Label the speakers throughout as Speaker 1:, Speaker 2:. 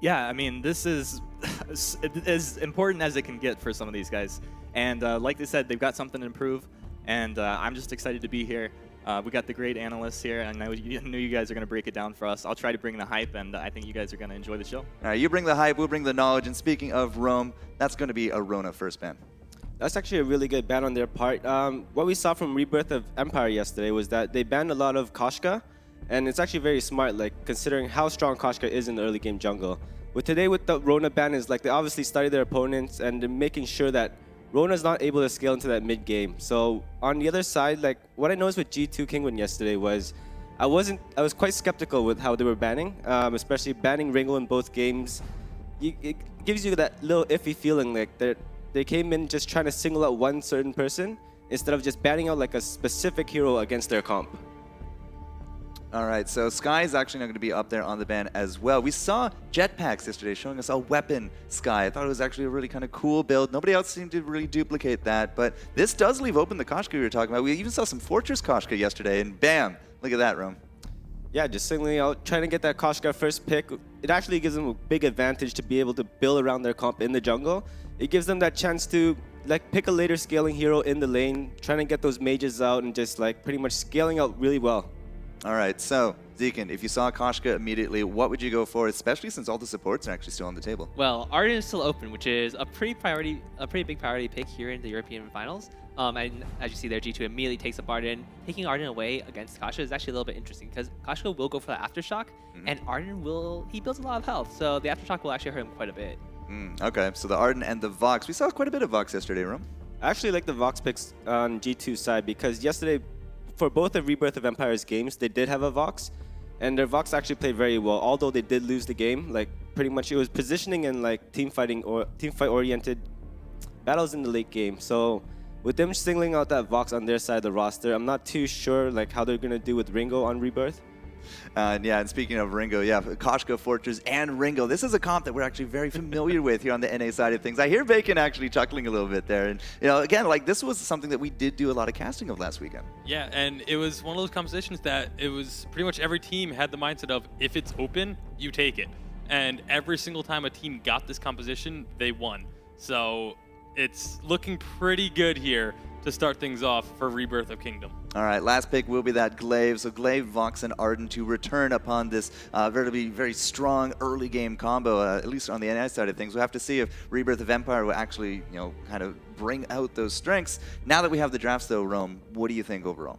Speaker 1: Yeah, I mean, this is as important as it can get for some of these guys. And like they said, they've got something to improve. And I'm just excited to be here. We got the great analysts here, and I knew you guys are going to break it down for us. I'll try to bring the hype, and I think you guys are going to enjoy the show.
Speaker 2: All right, you bring the hype, we'll bring the knowledge. And speaking of Rome, that's going to be a Rona first ban.
Speaker 3: That's actually a really good ban on their part. What we saw from Rebirth of Empire yesterday was that they banned a lot of Koshka, and it's actually very smart, like considering how strong Koshka is in the early game jungle. With today, with the Rona ban, is like they obviously study their opponents and they're making sure that Rona's not able to scale into that mid game. So on the other side, like what I noticed with G2 Kinguin yesterday was I was quite skeptical with how they were banning, especially banning Ringo in both games. It gives you that little iffy feeling like they came in just trying to single out one certain person instead of just banning out like a specific hero against their comp.
Speaker 2: All right, so Sky is actually not going to be up there on the ban as well. We saw jetpacks yesterday showing us a weapon Sky. I thought it was actually a really kind of cool build. Nobody else seemed to really duplicate that, but this does leave open the Koshka we were talking about. We even saw some Fortress Koshka yesterday, and bam, look at that, Rome.
Speaker 3: Yeah, just singling out, trying to get that Koshka first pick. It actually gives them a big advantage to be able to build around their comp in the jungle. It gives them that chance to like pick a later scaling hero in the lane, trying to get those mages out and just like pretty much scaling out really well.
Speaker 2: All right, so Zekin, if you saw Koshka immediately, what would you go for, especially since all the supports are actually still on the table?
Speaker 4: Well, Arden is still open, which is a pretty big priority pick here in the European finals. And as you see there, G2 immediately takes up Arden. Taking Arden away against Koshka is actually a little bit interesting because Koshka will go for the Aftershock, and Arden he builds a lot of health, so the Aftershock will actually hurt him quite a bit.
Speaker 2: Okay, so the Arden and the Vox. We saw quite a bit of Vox yesterday, Rome.
Speaker 3: I actually like the Vox picks on G2's side because yesterday, for both the Rebirth of Empires games, they did have a Vox, and their Vox actually played very well. Although they did lose the game, like pretty much it was positioning and like team fight oriented battles in the late game. So with them singling out that Vox on their side of the roster, I'm not too sure like how they're gonna do with Ringo on Rebirth.
Speaker 2: And speaking of Ringo, Koshka, Fortress, and Ringo. This is a comp that we're actually very familiar with here on the NA side of things. I hear Bacon actually chuckling a little bit there. And, again, like this was something that we did do a lot of casting of last weekend.
Speaker 5: Yeah, and it was one of those compositions that it was pretty much every team had the mindset of if it's open, you take it. And every single time a team got this composition, they won. So it's looking pretty good here to start things off for Rebirth of Kingdom.
Speaker 2: All right, last pick will be that Glaive. So Glaive, Vox, and Arden to return upon this very strong early game combo, at least on the NI side of things. We'll have to see if Rebirth of Empire will actually, kind of bring out those strengths. Now that we have the drafts, though, Rome, what do you think overall?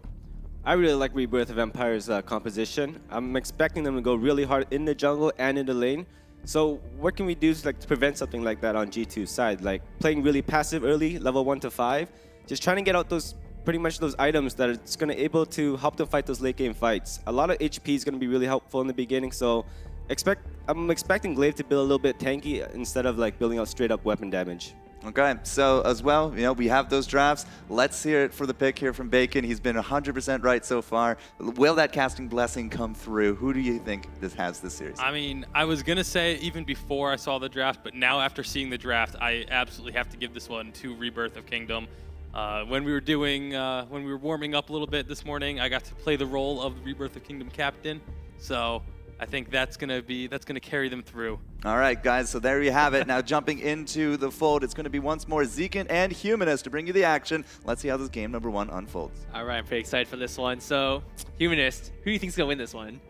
Speaker 3: I really like Rebirth of Empire's composition. I'm expecting them to go really hard in the jungle and in the lane. So what can we do to prevent something like that on G2's side? Like playing really passive early, level 1 to 5. Just trying to get out pretty much those items that it's going to able to help them fight those late game fights. A lot of HP is going to be really helpful in the beginning, so I'm expecting Glaive to build a little bit tanky instead of like building out straight up weapon damage.
Speaker 2: Okay, so as well, we have those drafts. Let's hear it for the pick here from Bacon. He's been 100% right so far. Will that casting blessing come through? Who do you think has this series?
Speaker 5: I mean, I was going to say even before I saw the draft, but now after seeing the draft, I absolutely have to give this one to Rebirth of Kingdom. When we were warming up a little bit this morning, I got to play the role of the Rebirth of Kingdom captain. So I think that's gonna carry them through.
Speaker 2: All right, guys. So there you have it. Now jumping into the fold, it's going to be once more Zekin and Humanist to bring you the action. Let's see how this game number 1 unfolds.
Speaker 4: All right, I'm pretty excited for this one. So, Humanist, who do you think's gonna win this one?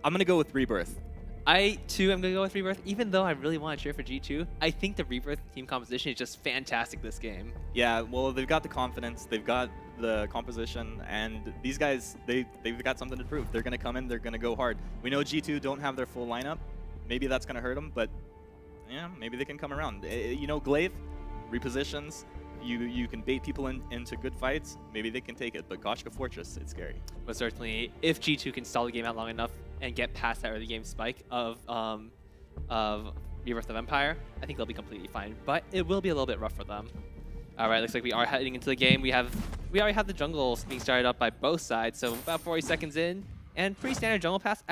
Speaker 1: I'm gonna go with Rebirth.
Speaker 4: I, too, am going to go with Rebirth. Even though I really want to cheer for G2, I think the Rebirth team composition is just fantastic this game.
Speaker 1: Yeah, well, they've got the confidence, they've got the composition, and these guys, they've got something to prove. They're going to come in, they're going to go hard. We know G2 don't have their full lineup. Maybe that's going to hurt them, but yeah, maybe they can come around. Glaive, repositions, you can bait people into good fights. Maybe they can take it, but Koshka Fortress, it's scary.
Speaker 4: But certainly, if G2 can stall the game out long enough and get past that early game spike of Rebirth of Empire, I think they'll be completely fine. But it will be a little bit rough for them. All right, looks like we are heading into the game. We already have the jungle being started up by both sides, so about 40 seconds in, and pretty standard jungle pass.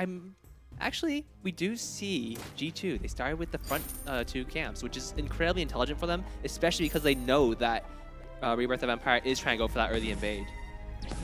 Speaker 4: Actually, we do see G2. They started with the front 2 camps, which is incredibly intelligent for them, especially because they know that Rebirth of Empire is trying to go for that early invade.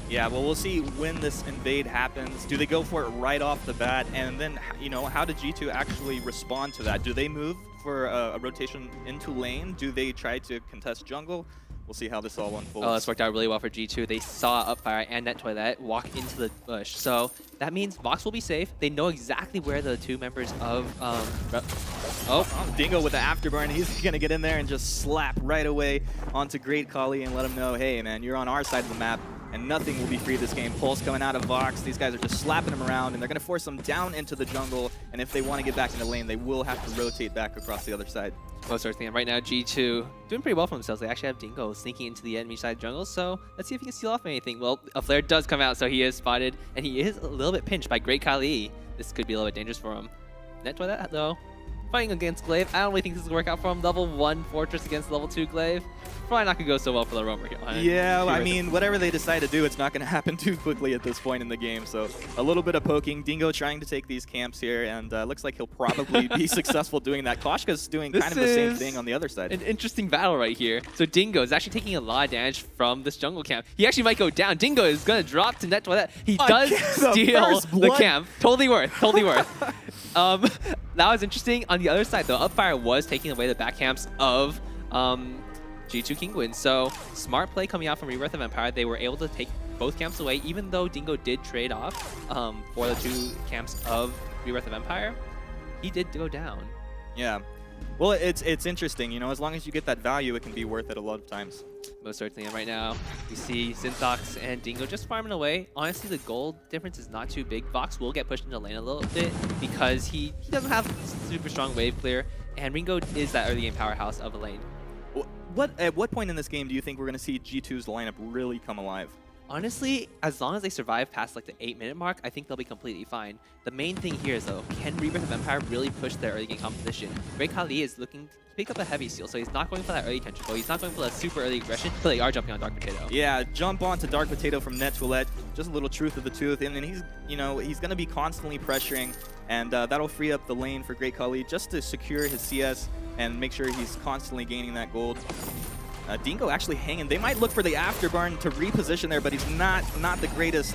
Speaker 1: Yeah, well, we'll see when this invade happens. Do they go for it right off the bat? And then, you know, how did G2 actually respond to that? Do they move for a rotation into lane? Do they try to contest jungle? We'll see how this all unfolds.
Speaker 4: Oh, this worked out really well for G2. They saw Upfire and Net Toilet walk into the bush. So that means Vox will be safe. They know exactly where the two members of...
Speaker 1: Dingo with the afterburn. He's going to get in there and just slap right away onto Great Kali and let him know, hey, man, you're on our side of the map, and nothing will be free this game. Pulse coming out of Vox. These guys are just slapping him around, and they're going to force him down into the jungle. And if they want to get back in the lane, they will have to rotate back across the other side.
Speaker 4: Most certainly. And right now, G2 doing pretty well for themselves. They actually have Dingo sneaking into the enemy side jungle, so let's see if he can steal off anything. Well, a flare does come out, so he is spotted, and he is a little bit pinched by Great Kali. This could be a little bit dangerous for him. Net Toilet, though, fighting against Glaive. I don't really think this is going to work out for him. Level 1 Fortress against level 2 Glaive. Probably not going to go so well for the roamer here.
Speaker 1: Yeah, I mean, whatever they decide to do, it's not going to happen too quickly at this point in the game. So a little bit of poking. Dingo trying to take these camps here, and looks like he'll probably be successful doing that. Koshka's doing kind of the same thing on the other side.
Speaker 4: An interesting battle right here. So Dingo is actually taking a lot of damage from this jungle camp. He actually might go down. Dingo is going to drop to Net Toilet. He does steal the camp. Totally worth. Totally worth. That was interesting. On the other side, though, Upfire was taking away the back camps of G2 Kinguin. So smart play coming out from Rebirth of Empire. They were able to take both camps away, even though Dingo did trade off for the 2 camps of Rebirth of Empire. He did go down.
Speaker 1: Yeah. Well, it's interesting, you know, as long as you get that value, it can be worth it a lot of times.
Speaker 4: Most certainly. And right now, we see Zintox and Dingo just farming away. Honestly, the gold difference is not too big. Vox will get pushed into lane a little bit because he doesn't have super strong wave clear, and Ringo is that early game powerhouse of a lane.
Speaker 1: At what point in this game do you think we're going to see G2's lineup really come alive?
Speaker 4: Honestly, as long as they survive past like the 8-minute mark, I think they'll be completely fine. The main thing here is, though, can Rebirth of Empire really push their early game composition? Great Kali is looking to pick up a heavy steal, so he's not going for that early tension. He's not going for that super early aggression, but they are jumping on Dark Potato.
Speaker 1: Yeah, jump onto Dark Potato from Net Toilet. Just a little truth of the tooth, and then he's going to be constantly pressuring, and that'll free up the lane for Great Kali just to secure his CS and make sure he's constantly gaining that gold. Dingo actually hanging. They might look for the afterburn to reposition there, but he's not the greatest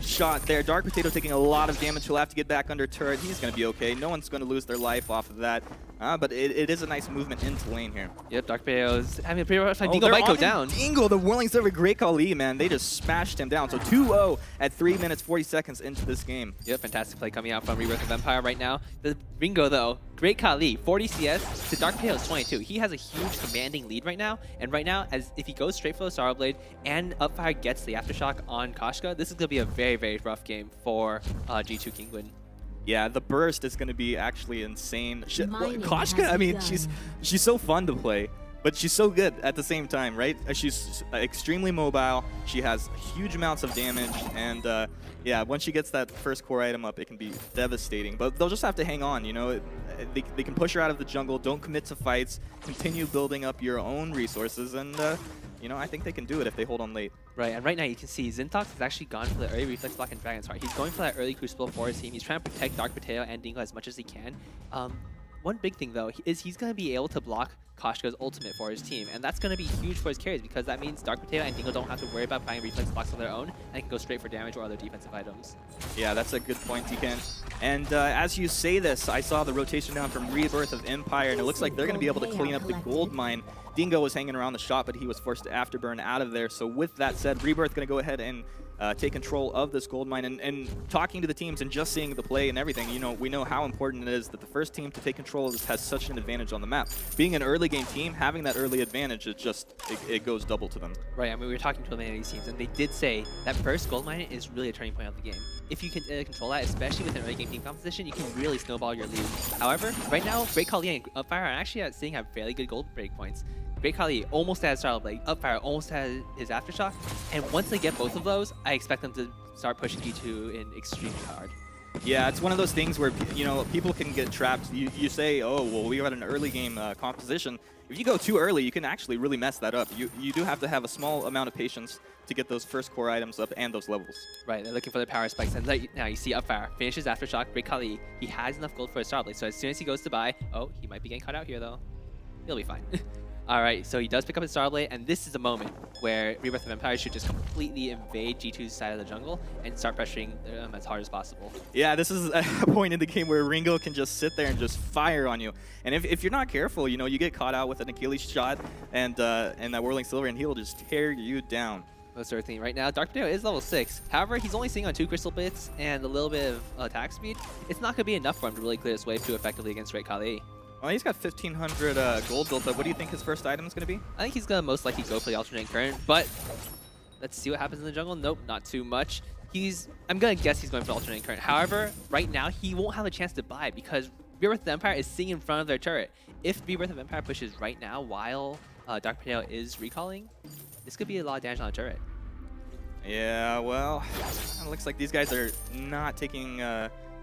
Speaker 1: shot there. Dark Potato taking a lot of damage. He'll have to get back under turret. He's going to be okay. No one's going to lose their life off of that. But it is a nice movement into lane here.
Speaker 4: Yep, Dark Potato's having a pretty rough time. Dingo might go down.
Speaker 1: Dingo, the whirling server, Great Kali, man. They just smashed him down. So 2-0 at 3 minutes, 40 seconds into this game.
Speaker 4: Yep, fantastic play coming out from Rebirth of Empire right now. The Ringo, though, Great Kali, 40 CS to Dark Potato's 22. He has a huge commanding lead right now. And right now, as if he goes straight for the Sorrow Blade and Upfire gets the Aftershock on Koshka, this is going to be a very, very rough game for G2 Kinguin.
Speaker 1: Yeah, the burst is going to be actually insane. Koshka, I mean, she's so fun to play, but she's so good at the same time, right? She's extremely mobile. She has huge amounts of damage, and yeah, once she gets that first core item up, it can be devastating. But they'll just have to hang on, you know? They can push her out of the jungle, don't commit to fights, continue building up your own resources, and you know, I think they can do it if they hold on late.
Speaker 4: Right, and right now you can see Zintox has actually gone for the early Reflex Block and Dragon's Heart. He's going for that early Crucible for his team. He's trying to protect Dark Potato and Dingo as much as he can. One big thing, though, is he's going to be able to block Koshka's ultimate for his team, and that's going to be huge for his carries because that means Dark Potato and Dingo don't have to worry about buying Reflex Blocks on their own and can go straight for damage or other defensive items. Yeah,
Speaker 1: that's a good point, Deacon. And as you say this, I saw the rotation down from Rebirth of Empire, and it looks like they're going to be able to clean up the gold mine. Dingo was hanging around the shot, but he was forced to afterburn out of there. So with that said, Rebirth going to go ahead and take control of this gold mine. And talking to the teams and just seeing the play and everything, you know, we know how important it is that the first team to take control of this has such an advantage on the map. Being an early game team, having that early advantage, it goes double to them.
Speaker 4: Right, I mean, we were talking to many of these teams, and they did say that first gold mine is really a turning point of the game. If you can control that, especially with an early game team composition, you can really snowball your lead. However, right now, Great Kali and Upfire are actually sitting at fairly good gold break points. Great Kali almost has Sorrow Blade, Upfire almost has his Aftershock, and once they get both of those, I expect them to start pushing G2 in extremely hard.
Speaker 1: Yeah, it's one of those things where, you know, people can get trapped. You say, oh, well, we got an early game composition. If you go too early, you can actually really mess that up. You do have to have a small amount of patience to get those first core items up and those levels.
Speaker 4: Right, they're looking for the power spikes. And now you see Upfire finishes Aftershock, Great Kali. He has enough gold for a Sorrow Blade, so as soon as he goes to buy, oh, he might be getting caught out here, though. He'll be fine. All right, so he does pick up his Starblade, and this is a moment where Rebirth of Empire should just completely invade G2's side of the jungle and start pressuring them as hard as possible.
Speaker 1: Yeah, this is a point in the game where Ringo can just sit there and just fire on you. And if you're not careful, you know, you get caught out with an Achilles shot and that Whirling Silver, and he'll just tear you down.
Speaker 4: Most certainly. Right now, Dark Potato is level 6. However, he's only sitting on 2 Crystal Bits and a little bit of attack speed. It's not going to be enough for him to really clear this wave too effectively against Great Khali.
Speaker 1: Well, he's got 1,500 gold built up. What do you think his first item is going to be?
Speaker 4: I think he's going to most likely go for the Alternate Current, but let's see what happens in the jungle. Nope, not too much. I'm going to guess he's going for Alternate Current. However, right now, he won't have a chance to buy because Rebirth of Empire is sitting in front of their turret. If Rebirth of Empire pushes right now while Dark Potato is recalling, this could be a lot of damage on the turret.
Speaker 1: Yeah, well, it looks like these guys are not taking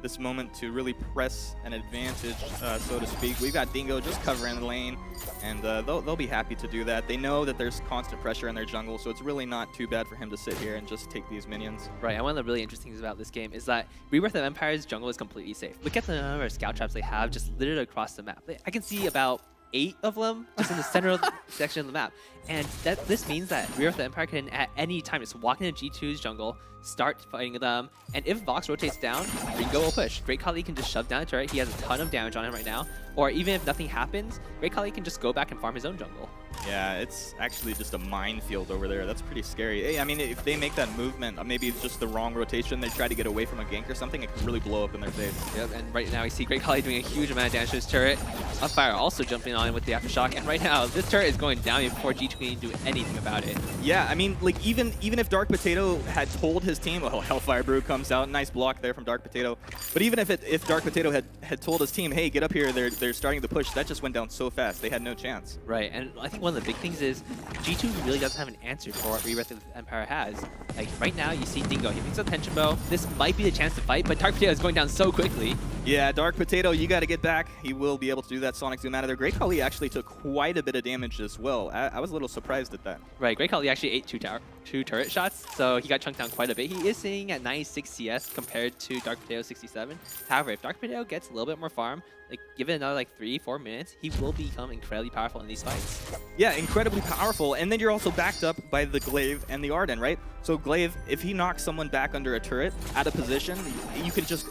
Speaker 1: this moment to really press an advantage, so to speak. We've got Dingo just covering the lane, and they'll be happy to do that. They know that there's constant pressure in their jungle, so it's really not too bad for him to sit here and just take these minions.
Speaker 4: Right, and one of the really interesting things about this game is that Rebirth of Empire's jungle is completely safe. Look at the number of scout traps they have just littered across the map. I can see about 8 of them just in the center of the section of the map. And this means that Rebirth of Empire can at any time just walk into G2's jungle, start fighting them, and if Vox rotates down, Ringo will push. Great Khali can just shove down the turret. He has a ton of damage on him right now. Or even if nothing happens, Great Khali can just go back and farm his own jungle.
Speaker 1: Yeah, it's actually just a minefield over there. That's pretty scary. Hey, I mean, if they make that movement, maybe it's just the wrong rotation, they try to get away from a gank or something, it can really blow up in their face.
Speaker 4: Yep, and right now we see Great Khali doing a huge amount of damage to his turret. Upfire also jumping on with the Aftershock, and right now this turret is going down before G2K can do anything about it.
Speaker 1: Yeah, I mean, like even if Dark Potato had told his team, oh, Hellfire Brew comes out, nice block there from Dark Potato. But even if Dark Potato had told his team, hey, get up here, they're starting to push, that just went down so fast, they had no chance.
Speaker 4: Right, and I think one of the big things is G2 really doesn't have an answer for what Rebirth of Empire has. Like right now, you see Dingo, he picks up Tension Bow. This might be the chance to fight, but Dark Potato is going down so quickly.
Speaker 1: Yeah, Dark Potato, you got to get back. He will be able to do that Sonic Zoom out of there. Great Khali actually took quite a bit of damage as well. I was a little surprised at that.
Speaker 4: Right, Great Khali actually ate two turret shots, so he got chunked down quite a bit. He is sitting at 96 CS compared to Dark Potato 67. However, if Dark Potato gets a little bit more farm, like give it another like 3-4 minutes, he will become incredibly powerful in these fights.
Speaker 1: Yeah, incredibly powerful. And then you're also backed up by the Glaive and the Arden, right? So Glaive, if he knocks someone back under a turret out of position, you can just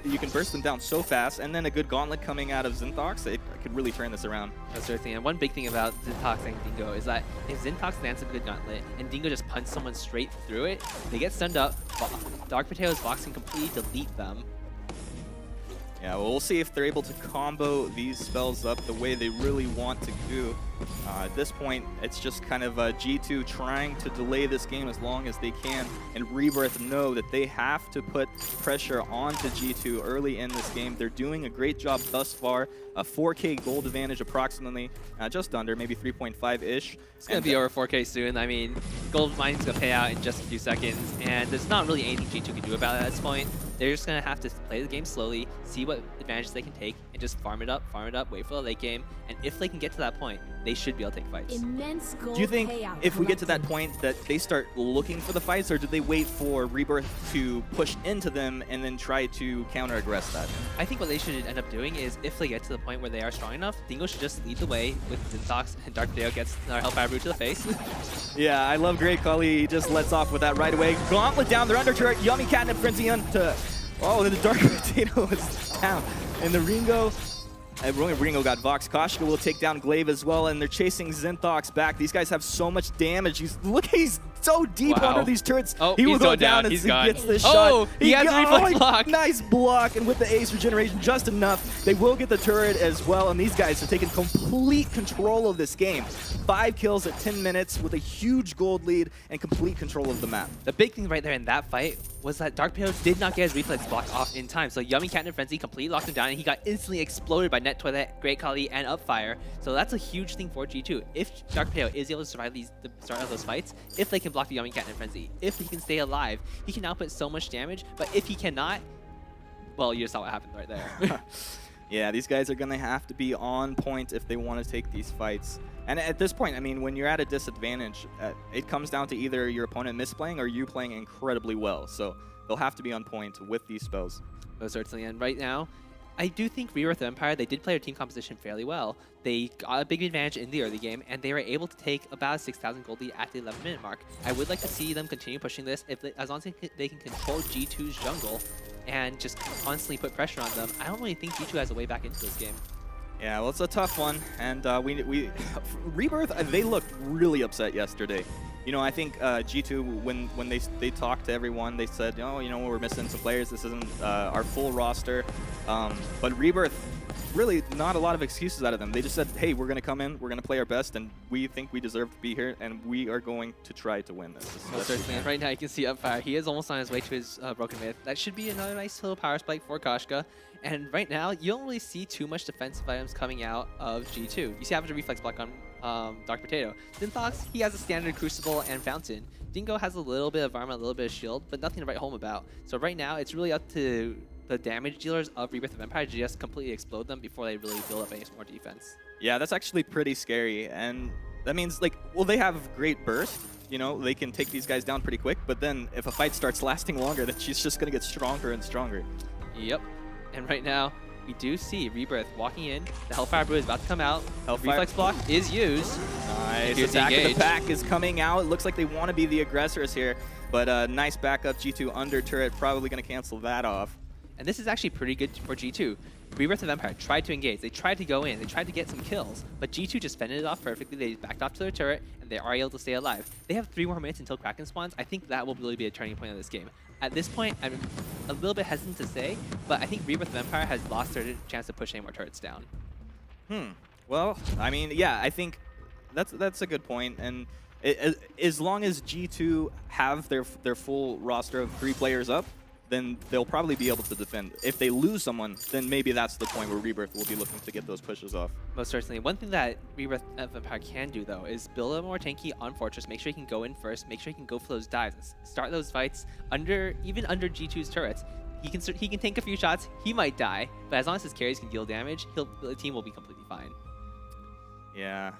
Speaker 1: you can burst them down so fast, and then a good gauntlet coming out of Zintox, it could really turn this around.
Speaker 4: That's the thing. And one big thing about Zintox and Dingo is that if Zintox lands a good gauntlet and Dingo just punches someone straight through it, they get stunned up. Dark Potato's Vox can completely delete them.
Speaker 1: Yeah, well, we'll see if they're able to combo these spells up the way they really want to do. At this point, it's just kind of G2 trying to delay this game as long as they can, and Rebirth know that they have to put pressure onto G2 early in this game. They're doing a great job thus far. A 4K gold advantage approximately, just under, maybe 3.5-ish.
Speaker 4: It's going to be over 4K soon. I mean, gold mining's going to pay out in just a few seconds, and there's not really anything G2 can do about it at this point. They're just going to have to play the game slowly, see what advantages they can take, and just farm it up, wait for the late game. And if they can get to that point, they should be able to take fights.
Speaker 6: Immense gold
Speaker 1: Do you think
Speaker 6: payout
Speaker 1: if we get to that
Speaker 6: collected.
Speaker 1: point that they start looking for the fights, or do they wait for Rebirth to push into them and then try to counter-aggress that?
Speaker 4: I think what they should end up doing is if they get to the point where they are strong enough, Dingo should just lead the way with Zintox, and Dark Potato gets our Hellfire Brew to the face.
Speaker 1: Yeah, I love Great Khali. He just lets off with that right away. Gauntlet down, they're under turret. Yummy Catnip Frenzy onto... Oh, the Dark Potato is down. And the Ringo... Ringo got Vox. Koshka will take down Glaive as well, and they're chasing Zintox back. These guys have so much damage. He's so deep
Speaker 4: Wow.
Speaker 1: under these turrets.
Speaker 4: Oh,
Speaker 1: he will
Speaker 4: he's
Speaker 1: go
Speaker 4: going
Speaker 1: down
Speaker 4: down.
Speaker 1: as
Speaker 4: He's
Speaker 1: he
Speaker 4: gone.
Speaker 1: gets this
Speaker 4: Oh,
Speaker 1: shot.
Speaker 4: he has a reflex block.
Speaker 1: Nice block, and with the ace regeneration, just enough. They will get the turret as well, and these guys are taking complete control of this game. 5 kills at 10 minutes with a huge gold lead and complete control of the map.
Speaker 4: The big thing right there in that fight was that Dark Potato did not get his reflex block off in time. So Yummy Catnip Frenzy completely locked him down, and he got instantly exploded by Net Toilet, Great Khali, and Upfire. So that's a huge thing for G2. If Dark Potato is able to survive the start of those fights, if they can block the Yummy Catnip Frenzy, if he can stay alive, he can output so much damage. But if he cannot, well, you just saw what happened right there.
Speaker 1: Yeah, these guys are going to have to be on point if they want to take these fights. And at this point, I mean, when you're at a disadvantage, it comes down to either your opponent misplaying or you playing incredibly well. So they'll have to be on point with these spells.
Speaker 4: Most certainly. And right now, I do think Rebirth of Empire, they did play their team composition fairly well. They got a big advantage in the early game, and they were able to take about a 6,000 gold lead at the 11-minute mark. I would like to see them continue pushing this. As long as they can control G2's jungle and just constantly put pressure on them, I don't really think G2 has a way back into this game.
Speaker 1: Yeah, well, it's a tough one, and we Rebirth, they looked really upset yesterday. You know, I think G2, when they talked to everyone, they said, oh, you know, we're missing some players. This isn't our full roster. But Rebirth, really not a lot of excuses out of them. They just said, hey, we're going to come in, we're going to play our best, and we think we deserve to be here, and we are going to try to win this.
Speaker 4: Most certainly. Right now you can see Empire. He is almost on his way to his Broken Myth. That should be another nice little power spike for Koshka. And right now, you don't really see too much defensive items coming out of G2. You see having a reflex block on Dark Potato. Zintox, he has a standard Crucible and Fountain. Dingo has a little bit of armor, a little bit of shield, but nothing to write home about. So right now, it's really up to the damage dealers of Rebirth of Empire to just completely explode them before they really build up any more defense.
Speaker 1: Yeah, that's actually pretty scary, and that means, like, well, they have great burst. You know, they can take these guys down pretty quick, but then if a fight starts lasting longer, then she's just going to get stronger and stronger.
Speaker 4: Yep. And right now, we do see Rebirth walking in. The Hellfire Brew is about to come out.
Speaker 1: Hellfire.
Speaker 4: Reflex block is used.
Speaker 1: Nice.
Speaker 4: Here's the
Speaker 1: Attack of
Speaker 4: engage.
Speaker 1: the pack is coming out. It looks like they want to be the aggressors here, but nice backup. G2 under turret, probably going to cancel that off.
Speaker 4: And this is actually pretty good for G2. Rebirth of Empire tried to engage. They tried to go in. They tried to get some kills, but G2 just fended it off perfectly. They backed off to their turret, and they are able to stay alive. They have 3 more minutes until Kraken spawns. I think that will really be a turning point of this game. At this point, I'm a little bit hesitant to say, but I think Rebirth of Empire has lost their chance to push any more turrets down.
Speaker 1: Well, I mean, yeah, I think that's a good point, and as long as G2 have their full roster of 3 players up, then they'll probably be able to defend. If they lose someone, then maybe that's the point where Rebirth will be looking to get those pushes off.
Speaker 4: Most certainly. One thing that Rebirth of Empire can do, though, is build a more tanky on Fortress, make sure he can go in first, make sure he can go for those dives, start those fights even under G2's turrets. He can take a few shots, he might die, but as long as his carries can deal damage, the team will be completely fine.
Speaker 1: Yeah.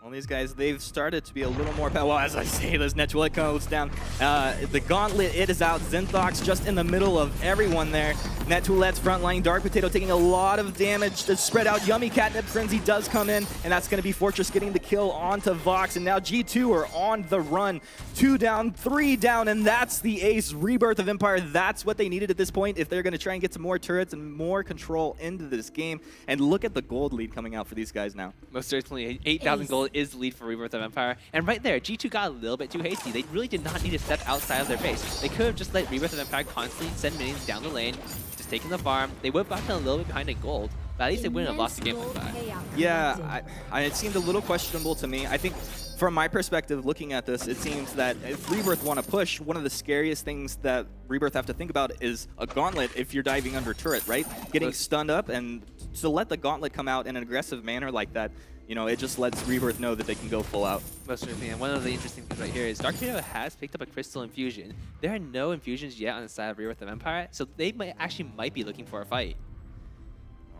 Speaker 1: Well, these guys, they've started to be a little more... Well, as I say, this Netulette goes down. The Gauntlet, it is out. Zintox just in the middle of everyone there. Netulette's frontline. Dark Potato taking a lot of damage to spread out. Yummy Catnip Frenzy does come in, and that's going to be Fortress getting the kill onto Vox. And now G2 are on the run. 2 down, 3 down, and that's the ace. Rebirth of Empire, that's what they needed at this point if they're going to try and get some more turrets and more control into this game. And look at the gold lead coming out for these guys now.
Speaker 4: Most certainly. 8,000 gold is the lead for Rebirth of Empire. And right there, G2 got a little bit too hasty. They really did not need to step outside of their base. They could have just let Rebirth of Empire constantly send minions down the lane, just taking the farm. They would have gotten a little bit behind in gold, but at least they wouldn't have lost the game like that.
Speaker 1: Yeah, it seemed a little questionable to me. I think from my perspective, looking at this, it seems that if Rebirth want to push, one of the scariest things that Rebirth have to think about is a Gauntlet if you're diving under turret, right? Getting stunned up, and to let the Gauntlet come out in an aggressive manner like that, you know, it just lets Rebirth know that they can go full out.
Speaker 4: Most certainly, and one of the interesting things right here is Dark Potato has picked up a Crystal Infusion. There are no infusions yet on the side of Rebirth of Empire, so they might be looking for a fight.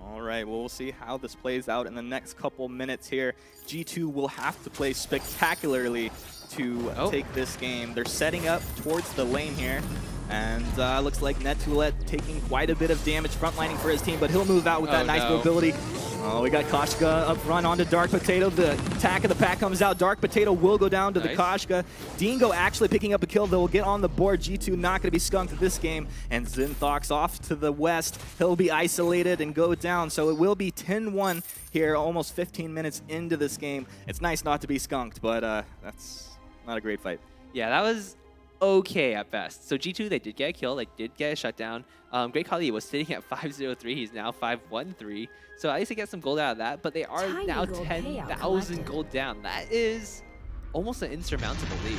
Speaker 1: All right, well, we'll see how this plays out in the next couple minutes here. G2 will have to play spectacularly to take this game. They're setting up towards the lane here. And looks like Netulette taking quite a bit of damage frontlining for his team, but he'll move out with that nice mobility. Oh, we got Koshka up front onto Dark Potato. The attack of the pack comes out. Dark Potato will go down to the Koshka. Dingo actually picking up a kill that will get on the board. G2 not going to be skunked this game. And Zintox off to the west. He'll be isolated and go down. So it will be 10-1 here, almost 15 minutes into this game. It's nice not to be skunked, but that's not a great fight.
Speaker 4: Yeah, that was okay at best. So G2, they did get a kill, they did get a shutdown. Great Khali was sitting at 5-0-3, he's now 5-1-3. So at least they get some gold out of that, but they are now 10,000 gold down. That is almost an insurmountable lead.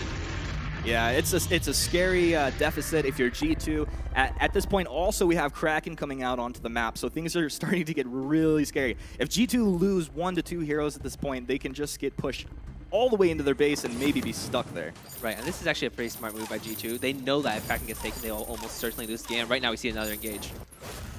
Speaker 1: Yeah, it's a scary deficit if you're G2. At this point, also, we have Kraken coming out onto the map, so things are starting to get really scary. If G2 lose 1 to 2 heroes at this point, they can just get pushed all the way into their base and maybe be stuck there.
Speaker 4: Right, and this is actually a pretty smart move by G2. They know that if Kraken gets taken, they will almost certainly lose the game. Right now, we see another engage.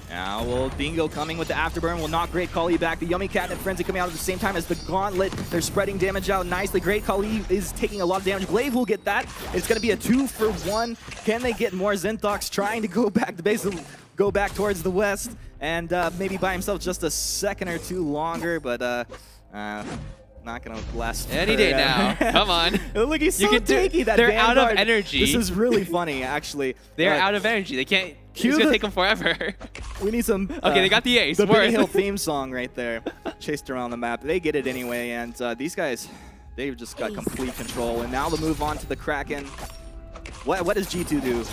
Speaker 1: Now, well, Dingo coming with the Afterburn will knock Great Khali back. The Yummy Catnip Frenzy coming out at the same time as the Gauntlet. They're spreading damage out nicely. Great Khali is taking a lot of damage. Glaive will get that. It's going to be a 2-for-1. Can they get more? Zintox trying to go back to base. go back towards the west and maybe buy himself just a second or two longer, but not gonna last
Speaker 4: Any day
Speaker 1: forever.
Speaker 4: now. Come on.
Speaker 1: Look, he's so
Speaker 4: You can do-
Speaker 1: tanky. That
Speaker 4: they're out of
Speaker 1: Vanguard.
Speaker 4: energy.
Speaker 1: This is really funny, actually.
Speaker 4: They're out of energy. They can't.
Speaker 1: Cue
Speaker 4: It's gonna
Speaker 1: the-
Speaker 4: take them forever.
Speaker 1: We need some.
Speaker 4: Okay, they got the ace.
Speaker 1: The Benny
Speaker 4: Worth.
Speaker 1: Hill theme song right there, chased around the map. They get it anyway, and these guys, they've just got complete control. And now the move on to the Kraken. What does G2 do?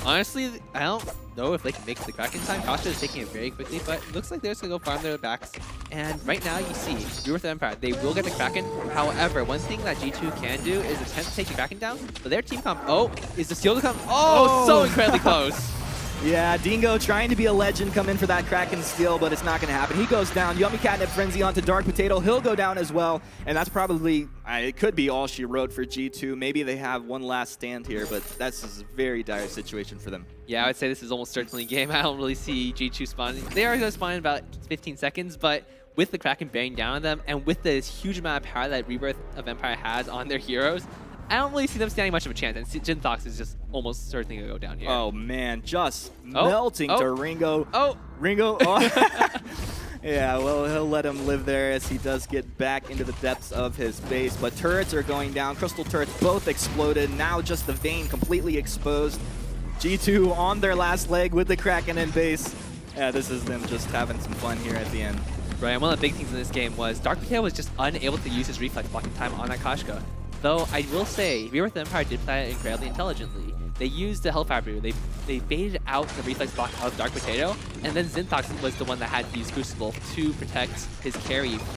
Speaker 4: Honestly, I don't know if they can make the Kraken time. Koshka is taking it very quickly, but it looks like they're just going to go farm their backs. And right now, you see, Rebirth Empire, they will get the Kraken. However, one thing that G2 can do is attempt to take the Kraken down, but their team comp, is the steal to come? Oh, so incredibly close.
Speaker 1: Yeah, Dingo trying to be a legend, come in for that Kraken steal, but it's not going to happen. He goes down. Yummy Catnip Frenzy onto Dark Potato. He'll go down as well, and that's probably, it could be all she wrote for G2. Maybe they have one last stand here, but that's just a very dire situation for them.
Speaker 4: Yeah, I would say this is almost certainly a game. I don't really see G2 spawning. They are going to spawn in about 15 seconds, but with the Kraken bearing down on them, and with this huge amount of power that Rebirth of Empire has on their heroes, I don't really see them standing much of a chance, and Jinthox is just almost certainly going to go down here.
Speaker 1: Oh, man, just melting to Ringo. Ringo. Yeah, well, he'll let him live there as he does get back into the depths of his base. But turrets are going down. Crystal turrets both exploded. Now just the vein completely exposed. G2 on their last leg with the Kraken in base. Yeah, this is them just having some fun here at the end.
Speaker 4: Right, and one of the big things in this game was Dark Potato was just unable to use his reflex blocking time on that Koshka. Though I will say, Rebirth Empire did play it incredibly intelligently. They used the Hellfire Brew. They baited out the reflex block of Dark Potato, and then Zintox was the one that had to use Crucible to protect his carry